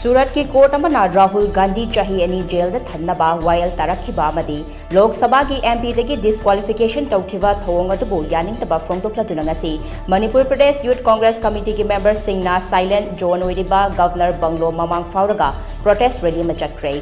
सूरत की कोर्ट अमना राहुल गांधी चाही अनि जेल दा थन्नबा वायल तारखिबा अमदी लोक सभा की एमपी दगी डिस्क्वालिफिकेशन तौखिबा थोंग अदुबो यानिंगतबा फोंदोक्लदुना ngasi Manipur Pradesh youth Congress committee की मेंबर सिंगना साइलेंट जोन ओइरिबा गवर्नर बंगलो ममांग फाउरगा प्रोटेस्ट रैली में चक्रे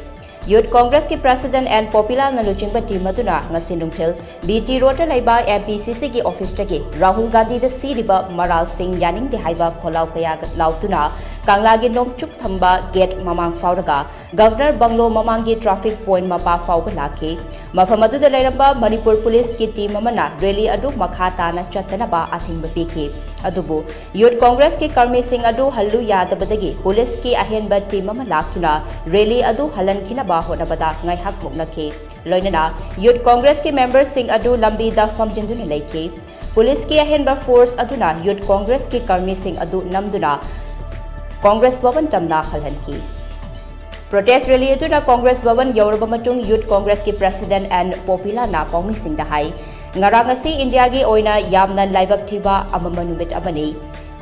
यूथ कांग्रेस की प्रेसिडेंट एंड पॉपुलर नलुचिंग टीम अदुना ngasi नुंगथिल बीटी रोड लाइबा एमपीसीसी की ऑफिस तगी राहुल गांधी दा सीरिबा मराल सिंह यानिंग दे हाइबा खोलाव कया लाउतुना कांगलागी नोंगचुक थंबा गेट ममांग फाउरगा governor bungalow ममांगी traffic point Mopa फाउब लाखे मफम अदुदा लेरंबा मणिपुर पुलिस की टीम अमना रैली अदु मखा ताना चतनबा अथिंग पीखी अदुबु यूथ कांग्रेस के कर्मी सिंह अदु हल्लु यादबदगी पुलिस की अहेनबा टीम अमा लाक्तुना रैली अदु हलनखिनबा होनबदा ngaihak muknakhe loinana youth Congress के मेंबर सिंह अदु लंबी दा फमजिंदुना लेखे पुलिस की अहेनबा फोर्स अदुना यूथ कांग्रेस के कर्मी सिंह अदु नमदुना कांग्रेस भवन तमना हलहनकी प्रोटेस्ट रैली अदुना कांग्रेस भवन यौरबा मतुंग यूथ कांग्रेस की प्रेसिडेंट एंड पॉपुलर ना पौमी सिंह दा हाई ngarangasi इंडिया की ओइना यामना लाइबक थिबा अमम नुमित अमनी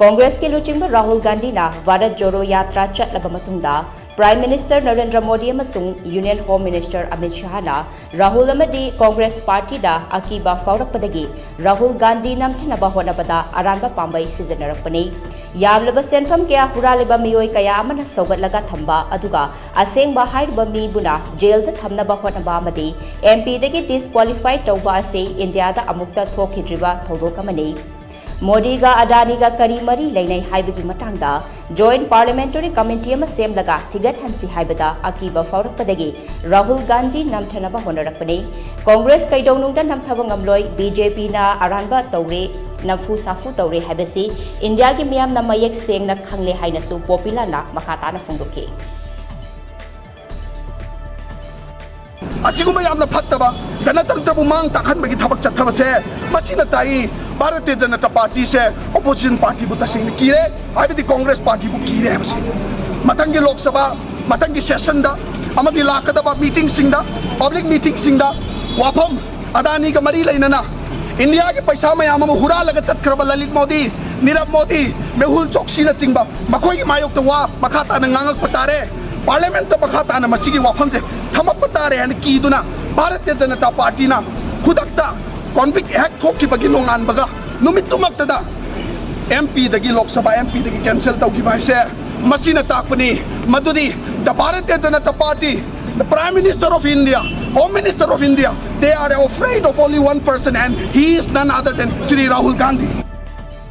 कांग्रेस के लुचिंग राहुल गांधी ना भारत जोड़ो यात्रा चटलबा मतुंगदा प्राइम मिनिस्टर नरेंद्र मोदी अमसुंग union home minister Amit Shah ना राहुल अमदी कांग्रेस पार्टी दा अकीबा फाउरकपदगी राहुल गांधी नमथनबा होनबदा अरानबा पांबई सिजनरपनी यामलबा सेनफम कया हुरालेबा मियोय कया अमना सौगतलगा थंबा अदुगा असेंगबा हाइरबा मीबुना जेल दा थमनबा होनबा अमदी एमपी दगी डिस्क्वालिफाइड तौबा असे इंडिया दा अमुक्ता थोखिद्रिबा थौदोकमनी मोदी का अडानी का करी मरी लेने हाइबगी मतंगदा जॉइंट पार्लियामेंटरी कमिटी अमा सेमलगा थिगत हंसी हाइबदा अकीबा फाउरकपदगी राहुल गांधी नमथनबा होनरकपनी कांग्रेस कैदौनुंगदा नमथबा ngamloi बीजेपी ना अरानबा तौरे नफु साफु तौरे हाइबसी इंडिया की मियाम ना मयेक सेंगना खंगले हाइनसु पॉपुलर ना मखाताना फोंदोके असिगुम यामना फत्तबा गणतंत्रबु मांग ताखनबगी थबक चथबसे मसिना ताई भारतीय जनता पार्टी से ओपोजिशन पार्टी बु तसिंग कीरे आइबदी कांग्रेस पार्टी बु कीरे हबसी मतंगी लोकसभा मतंगी सेशन दा अमदी लाकदबा मीटिंग सिंगदा पब्लिक मीटिंग सिंगदा वाफम अदानी का मरी लेनना इंडिया के पैसा मयाम हुरा लग चतखरबा ललित मोदी नीरव मोदी मेहुल चोक्सी न चिंगबा मखोई की मायोक तो वा मखाता न ngangal पतारे पार्लियामेंट तो मखाता न मसिगी वाफम से थमक पतारे हन कीदुना भारतीय जनता पार्टी ना खुदक्ता कॉन्विक्ट एक्ट थोकी नोंगान बगा नुमितुमक्तदा एमपी दगी लोकसभा एमपी दगी कैंसिल तौखिबा से मसीना ताकपनी मदुदी the Bharatiya Janata party the prime minister of India, home minister of India, they are afraid of only one person and he is none other than Shri Rahul Gandhi.